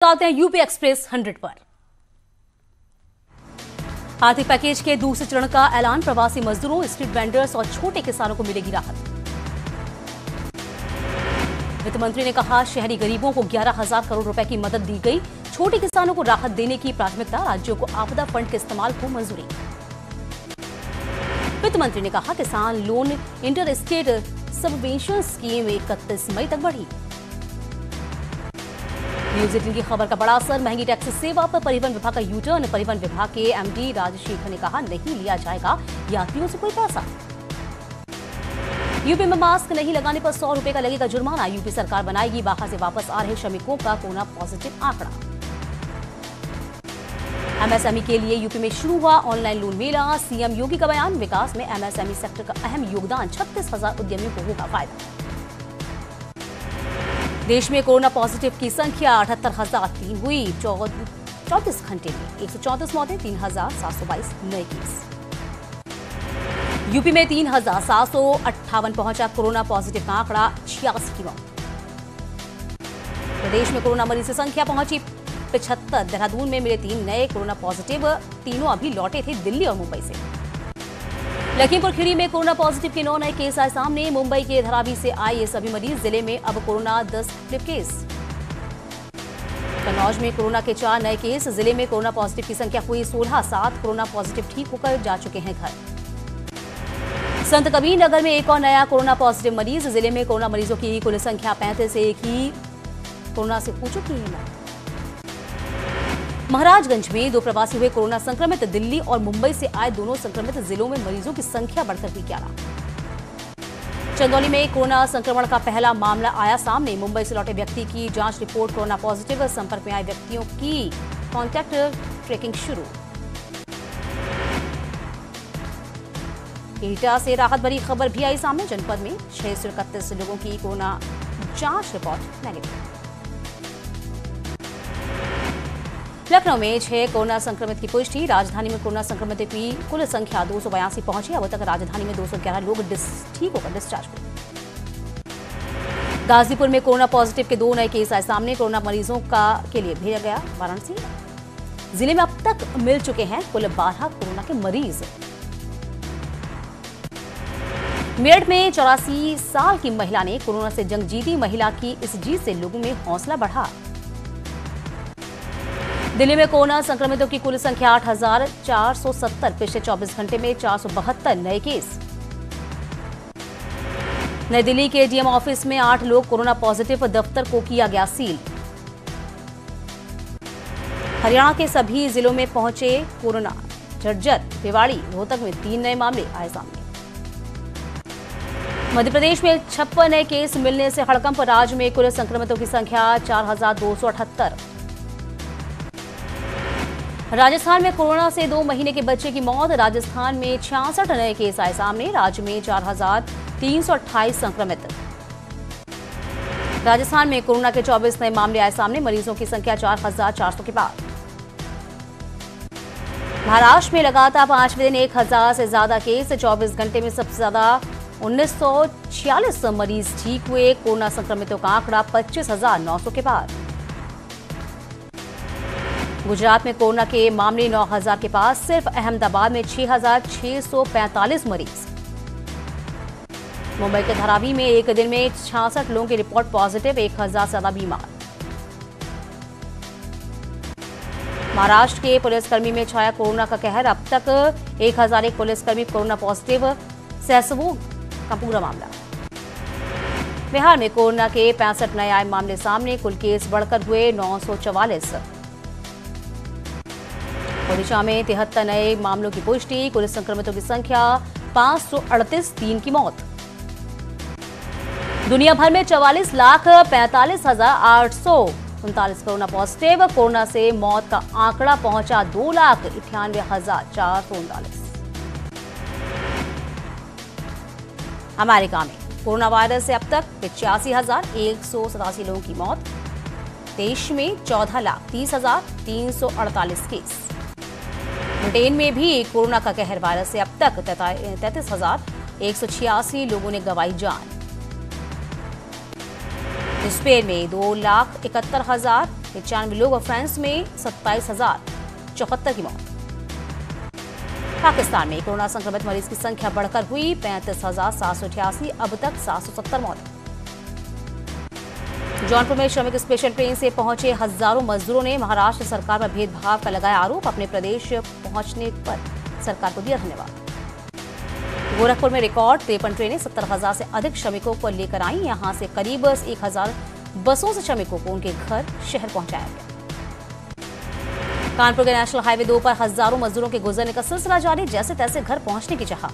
आते हैं UP express 100 पर। आर्थिक पैकेज के दूसरे चरण का ऐलान, प्रवासी मजदूरों, स्ट्रीट वेंडर्स और छोटे किसानों को मिलेगी राहत। वित्त मंत्री ने कहा, शहरी गरीबों को 11,000 करोड़ रुपए की मदद दी गई। छोटे किसानों को राहत देने की प्राथमिकता, राज्यों को आपदा फंड के इस्तेमाल को मंजूरी। वित्त मंत्री ने कहा, किसान loan inter state subvention scheme 31 मई तक बढ़ी। न्यूज 18 की खबर का बड़ा असर, महंगी टैक्सी सेवा पर परिवहन विभाग का यूटर्न। परिवहन विभाग के एमडी राजशेखर ने कहा, नहीं लिया जाएगा यात्रियों से कोई पैसा। यूपी में मास्क नहीं लगाने पर 100 रुपए का लगेगा जुर्माना। यूपी सरकार बनाएगी बाहर से वापस आ रहे श्रमिकों का कोरोना पॉजिटिव आंकड़ा। एमएसएमई के लिए यूपी में शुरू हुआ ऑनलाइन लोन मेला। सीएम योगी का बयान, विकास में एमएसएमई सेक्टर का अहम योगदान, 36,000 उद्यमियों को होगा फायदा। देश में कोरोना पॉजिटिव की संख्या 78,003 हुई। 34 घंटे में 134 मौतें, 3,722 नए केस। यूपी में 3,758 पहुंचा कोरोना पॉजिटिव का आंकड़ा, 86 की मौत। प्रदेश में कोरोना मरीज की संख्या पहुंची 75। देहरादून में मिले 3 नए कोरोना पॉजिटिव, तीनों अभी लौटे थे दिल्ली और मुंबई से। लखीमपुर खीरी में कोरोना पॉजिटिव के 9 नए केस आए सामने। मुंबई के धारावी से आए ये सभी मरीज। जिले में अब कोरोना 10 एक्टिव केस। कन्नौज में कोरोना के 4 नए केस। जिले में कोरोना पॉजिटिव की संख्या हुई 16। 7 कोरोना पॉजिटिव ठीक होकर जा चुके हैं घर। संत कबीर नगर में एक और नया कोरोना पॉजिटिव मरीज। जिले में कोरोना मरीजों की कुल संख्या 35 से एक ही कोरोना से हो चुकी है। महाराजगंज में 2 प्रवासी हुए कोरोना संक्रमित। दिल्ली और मुंबई से आए दोनों संक्रमित जिलों में मरीजों की संख्या बढ़कर हुई 11। चंदौली में कोरोना संक्रमण का पहला मामला आया सामने। मुंबई से लौटे व्यक्ति की जांच रिपोर्ट कोरोना पॉजिटिव। संपर्क में आए व्यक्तियों की कॉन्टैक्ट ट्रैकिंग शुरू। एटा से राहत भरी खबर भी आई सामने। जनपद में 631 लोगों की कोरोना जांच रिपोर्ट नेगेटिव। लखनऊ में 6 कोरोना संक्रमित की पुष्टि। राजधानी में कोरोना संक्रमित की कुल संख्या 282 पहुंची। अब तक राजधानी में 211 लोग ठीक होकर डिस्चार्ज हुए। गाजीपुर में कोरोना पॉजिटिव के 2 नए केस आए सामने। कोरोना मरीजों के लिए भेजा गया वाराणसी। जिले में अब तक मिल चुके हैं कुल 12 कोरोना के मरीज। मेरठ में 84 साल की महिला ने कोरोना से जंग जीती। महिला की इस जीत से लोगों में हौसला बढ़ा। दिल्ली में कोरोना संक्रमितों की कुल संख्या 8,470। पिछले 24 घंटे में 472 नए केस। नई दिल्ली के डीएम ऑफिस में 8 लोग कोरोना पॉजिटिव, दफ्तर को किया गया सील। हरियाणा के सभी जिलों में पहुंचे कोरोना। झज्जर, रेवाड़ी, रोहतक में 3 नए मामले आए सामने। मध्य प्रदेश में 56 नए केस मिलने से हड़कंप। राज्य में कुल संक्रमितों की संख्या 4,278। राजस्थान में कोरोना से 2 महीने के बच्चे की मौत। राजस्थान में 66 नए केस आए सामने। राज्य में 4,328 संक्रमित। राजस्थान में कोरोना के 24 नए मामले आए सामने। मरीजों की संख्या 4,400 के पार। महाराष्ट्र में लगातार 5वें दिन 1,000 से ज्यादा केस। 24 घंटे में सबसे ज्यादा 1946 मरीज ठीक हुए। कोरोना संक्रमितों का आंकड़ा 25,900 के पार। गुजरात में कोरोना के मामले 9,000 के पास। सिर्फ अहमदाबाद में 6,645 मरीज। मुंबई के धारावी में एक दिन में 66 लोगों की रिपोर्ट पॉजिटिव। 1,000 से ज्यादा बीमार। महाराष्ट्र के पुलिसकर्मी में छाया कोरोना का कहर। अब तक 1,001 पुलिसकर्मी कोरोना पॉजिटिव। सहसवो का पूरा मामला। बिहार में कोरोना के 65 नए आए मामले सामने। कुल केस बढ़कर हुए 944। ओडिशा में 73 नए मामलों की पुष्टि। कुल संक्रमितों की संख्या 538। 3 की मौत। दुनिया भर में 44,45,839 कोरोना पॉजिटिव। कोरोना से मौत का आंकड़ा पहुंचा 2,98,439। अमेरिका में कोरोना वायरस से अब तक 85,187 लोगों की मौत। देश में 14,30,348 केस। ब्रिटेन में भी कोरोना का कहर। वायरस से अब तक 33,186 लोगों ने गंवाई जान। स्पेन में 2,71,000 95 लोग और फ्रांस में 27,074 की मौत। पाकिस्तान में कोरोना संक्रमित मरीज की संख्या बढ़कर हुई 35,788, अब तक 770 मौत। जौनपुर में श्रमिक स्पेशल ट्रेन से पहुंचे हजारों मजदूरों ने महाराष्ट्र सरकार पर भेदभाव का लगाया आरोप। अपने प्रदेश पहुंचने पर सरकार को दिया धन्यवाद। गोरखपुर में रिकॉर्ड 53 ट्रेनें 70,000 से अधिक श्रमिकों को लेकर आई। यहां से करीब 1,000 बसों से श्रमिकों को उनके घर शहर पहुंचाया गया। कानपुर के नेशनल हाईवे 2 पर हजारों मजदूरों के गुजरने का सिलसिला जारी, जैसे तैसे घर पहुंचने की चाह।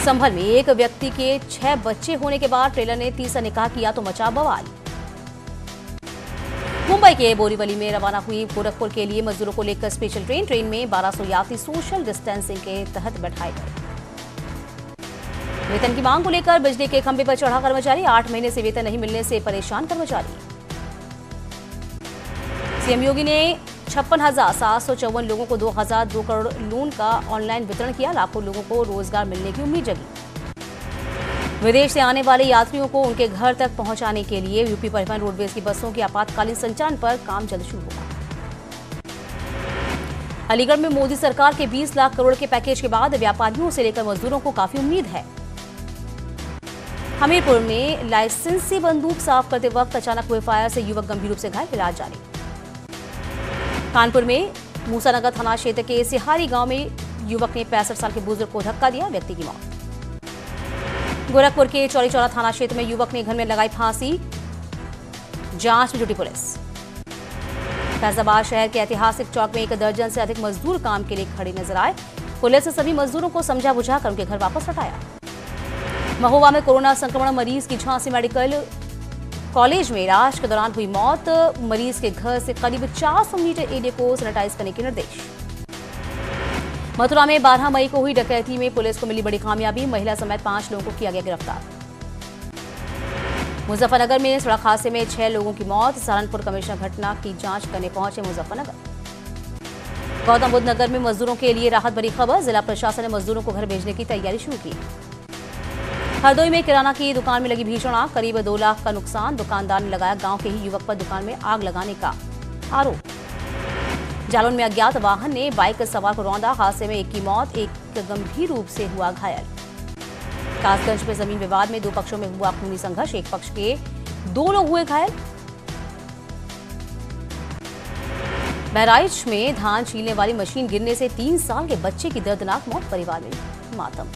संभल में एक व्यक्ति के 6 बच्चे होने के बाद ट्रेलर ने तीसरा निकाह किया तो मचा बवाल। मुंबई के बोरीवली में रवाना हुई गोरखपुर के लिए मजदूरों को लेकर स्पेशल ट्रेन। ट्रेन में 1200 यात्री सोशल डिस्टेंसिंग के तहत बैठाए गए। वेतन की मांग को लेकर बिजली के खंभे पर चढ़ा कर्मचारी, 8 महीने से वेतन नहीं मिलने से परेशान कर्मचारी। सीएम योगी ने 56,754 लोगों को 2,002 करोड़ लोन का ऑनलाइन वितरण किया। लाखों लोगों को रोजगार मिलने की उम्मीद जगी। विदेश से आने वाले यात्रियों को उनके घर तक पहुंचाने के लिए यूपी परिवहन रोडवेज की बसों के आपातकालीन संचालन पर काम जल्द शुरू होगा। अलीगढ़ में मोदी सरकार के 20 लाख करोड़ के पैकेज के बाद व्यापारियों से लेकर मजदूरों को काफी उम्मीद है। हमीरपुर में लाइसेंसी बंदूक साफ करते वक्त अचानक हुए फायर से युवक गंभीर रूप से घायल, इलाज जारी। कानपुर में मूसानगर थाना क्षेत्र के सिहारी गांव में युवक ने 65 साल के बुजुर्ग को धक्का दिया, व्यक्ति की मौत। गोरखपुर के चौरी चौरा थाना क्षेत्र में युवक ने घर में लगाई फांसी, जांच में जुटी पुलिस। फैजाबाद शहर के ऐतिहासिक चौक में 1 दर्जन से अधिक मजदूर काम के लिए खड़े नजर आए। पुलिस ने सभी मजदूरों को समझा बुझाकर उनके घर वापस लौटाया। महोबा में कोरोना संक्रमण मरीज की झांसी मेडिकल कॉलेज में इलाज के दौरान हुई मौत। मरीज के घर से करीब 400 मीटर एरिया को सैनिटाइज करने के निर्देश। मथुरा में 12 मई को हुई डकैती में पुलिस को मिली बड़ी कामयाबी, महिला समेत 5 लोगों को किया गया गिरफ्तार। मुजफ्फरनगर में सड़क हादसे में 6 लोगों की मौत। सहारनपुर कमिश्नर घटना की जांच करने पहुंचे मुजफ्फरनगर। गौतम बुद्ध नगर में मजदूरों के लिए राहत भरी खबर, जिला प्रशासन ने मजदूरों को घर भेजने की तैयारी शुरू की। हरदोई में किराना की दुकान में लगी भीषण आग, करीब 2 लाख का नुकसान। दुकानदार ने लगाया गांव के ही युवक पर दुकान में आग लगाने का आरोप। जालौन में अज्ञात वाहन ने बाइक सवार को रौंदा, हादसे में एक की मौत, एक गंभीर रूप से हुआ घायल। कासगंज में जमीन विवाद में 2 पक्षों में हुआ खूनी संघर्ष, एक पक्ष के 2 लोग हुए घायल। बहराइच में धान छीलने वाली मशीन गिरने से 3 साल के बच्चे की दर्दनाक मौत, परिवार में मातम।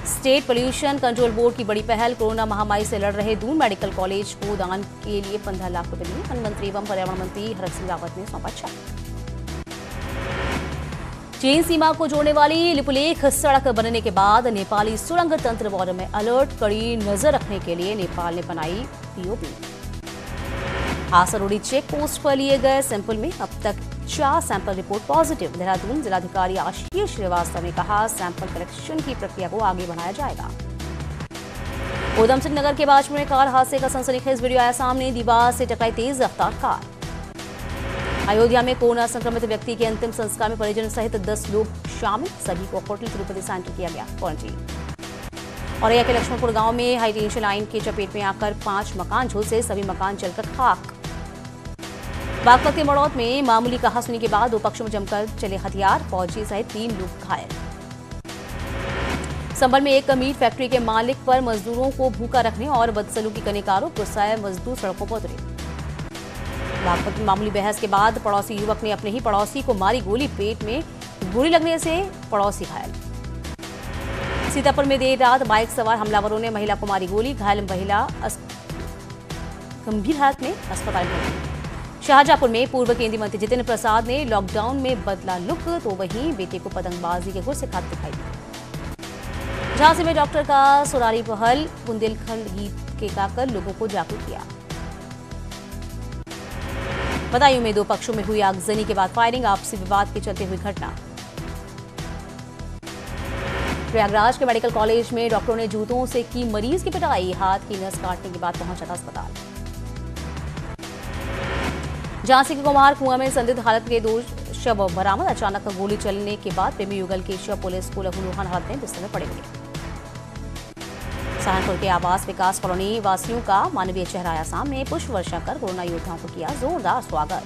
स्टेट पोल्यूशन कंट्रोल बोर्ड की बड़ी पहल, कोरोना महामारी से लड़ रहे दून मेडिकल कॉलेज को दान के लिए 15 लाख रुपए दिए। वन मंत्री एवं पर्यावरण मंत्री हरक सिंह रावत ने सौंपा चेक। चीन सीमा को जोड़ने वाली लिपुलेख सड़क बनने के बाद नेपाली सुरंग तंत्र बॉर्डर में अलर्ट, कड़ी नजर रखने के लिए नेपाल ने बनाई पीओपी। आसरोड़ी चेक पोस्ट पर लिए गए सैंपल में अब तक 4 सैंपल रिपोर्ट पॉजिटिव। देहरादून जिलाधिकारी आशीष श्रीवास्तव ने कहा, सैंपल कलेक्शन की प्रक्रिया को आगे बढ़ाया जाएगा। उधम सिंह नगर के बाजपुर में कार हादसे का सनसनीखेज वीडियो आया सामने, दीवार से टकराई तेज रफ्तार कार। अयोध्या में कोरोना संक्रमित व्यक्ति के अंतिम संस्कार में परिजन सहित 10 लोग शामिल, सभी को होटल तिरुपति सेंटर किया गया क्वारंटीन। औरैया के लक्ष्मणपुर गांव में हाई टेंशन लाइन की चपेट में आकर 5 मकान झुलसे, सभी मकान जलकर खाक। बागपत के मड़ौत में मामूली कहासुनी के बाद 2 पक्षों में जमकर चले हथियार, फौजी सहित 3 लोग घायल। संभल में एक मीट फैक्ट्री के मालिक पर मजदूरों को भूखा रखने और बदसलूकी करने का आरोप, गुस्साए मजदूर सड़कों पर उतरे। बागपत में मामूली बहस के बाद पड़ोसी युवक ने अपने ही पड़ोसी को मारी गोली, पेट में गोली लगने से पड़ोसी घायल। सीतापुर में देर रात बाइक सवार हमलावरों ने महिला को मारी गोली, घायल महिला गंभीर हालत में अस्पताल में भर्ती। शाहजहांपुर में पूर्व केंद्रीय मंत्री जितेंद्र प्रसाद ने लॉकडाउन में बदला लुक, तो वहीं बेटे को पतंगबाजी के गुर सिखाते दिखाई दिए। झांसी में डॉक्टर का सुरारी पहल, बुंदेलखंड गीत के गाकर लोगों को जागरूक किया। बदायूं में 2 पक्षों में हुई आगजनी के बाद फायरिंग, आपसी विवाद के चलते हुई घटना। प्रयागराज के मेडिकल कॉलेज में डॉक्टरों ने जूतों से की मरीज की पिटाई, हाथ की नस काटने के बाद पहुंचा था अस्पताल। झांसी के कुमार कुआं में संदिग्ध हालत के 2 शव बरामद, अचानक गोली चलने के बाद प्रेमी युगल के शव पुलिस को लहूलुहान हालत में बिस्तर में पड़े मिले। सहारनपुर के आवास विकास कॉलोनी वासियों का मानवीय चेहरा आया सामने। पुष्प वर्षा कर कोरोना योद्धाओं को किया जोरदार स्वागत।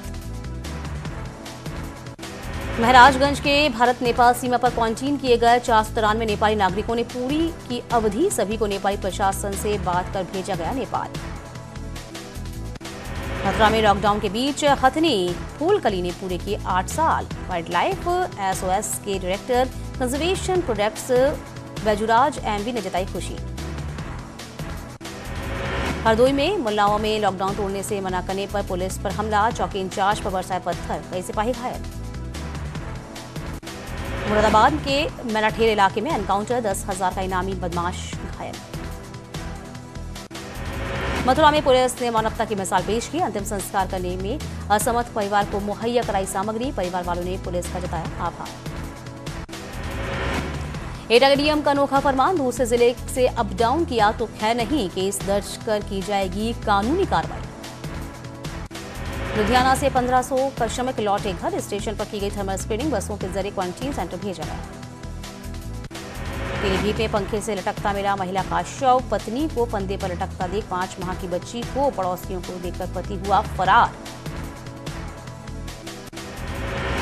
महाराजगंज के भारत नेपाल सीमा पर क्वारंटीन किए गए 493 नेपाली नागरिकों ने पूरी की अवधि सभी को नेपाली प्रशासन से बात कर भेजा गया नेपाल। मथुरा में लॉकडाउन के बीच हथनी फूलकली ने पूरे किए 8 साल। वाइल्ड लाइफ एसओएस के डायरेक्टर कंजर्वेशन प्रोडक्ट्स बैजुराज एमवी ने जताई खुशी। हरदोई में मुल्लाओं में लॉकडाउन तोड़ने से मना करने पर पुलिस पर हमला, चौकी इंचार्ज पर बरसाए पत्थर, कई सिपाही घायल। मुरादाबाद के मेलाठेर इलाके में एनकाउंटर, 10,000 का इनामी बदमाश घायल। मथुरा में पुलिस ने मानवता की मिसाल पेश की। अंतिम संस्कार करने में असमर्थ परिवार को मुहैया कराई सामग्री, परिवार वालों ने पुलिस का जताया आभार। एटा के डीएम का अनोखा फरमान, दूसरे जिले से अप डाउन किया तो खैर नहीं, केस दर्ज कर की जाएगी कानूनी कार्रवाई। लुधियाना से 1500 श्रमिक लौटे घर, स्टेशन पर की गई थर्मल स्क्रीनिंग, बसों के जरिए क्वारंटीन सेंटर भेजा गया। पीलीभीत में पंखे से लटकता मिला महिला का शव, पत्नी को फंदे पर लटकता देख 5 माह की बच्ची को पड़ोसियों को देकर पति हुआ फरार।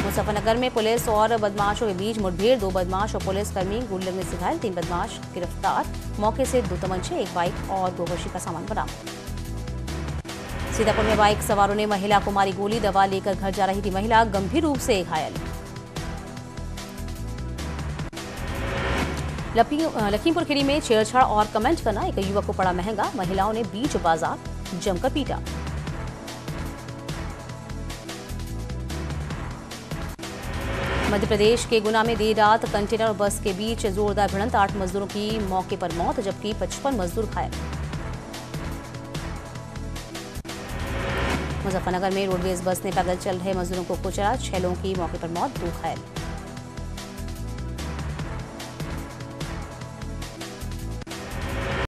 मुजफ्फरनगर में पुलिस और बदमाशों के बीच मुठभेड़, 2 बदमाश और पुलिसकर्मी गोली लगने से घायल, 3 बदमाश गिरफ्तार। मौके से 2 तमंचे, 1 बाइक और गोवंशी का सामान बरामद। सीतापुर में बाइक सवारों ने महिला को मारी गोली, दवा लेकर घर जा रही थी महिला गंभीर रूप से घायल। लखीमपुर खीरी में छेड़छाड़ और कमेंट करना एक युवक को पड़ा महंगा, महिलाओं ने बीच बाजार जमकर पीटा। मध्य प्रदेश के गुना में देर रात कंटेनर और बस के बीच जोरदार भिड़ंत, 8 मजदूरों की मौके पर मौत जबकि 55 मजदूर घायल। मुजफ्फरनगर में रोडवेज बस ने पैदल चल रहे मजदूरों को कुचला, 6 लोगों की मौके पर मौत, 2 घायल।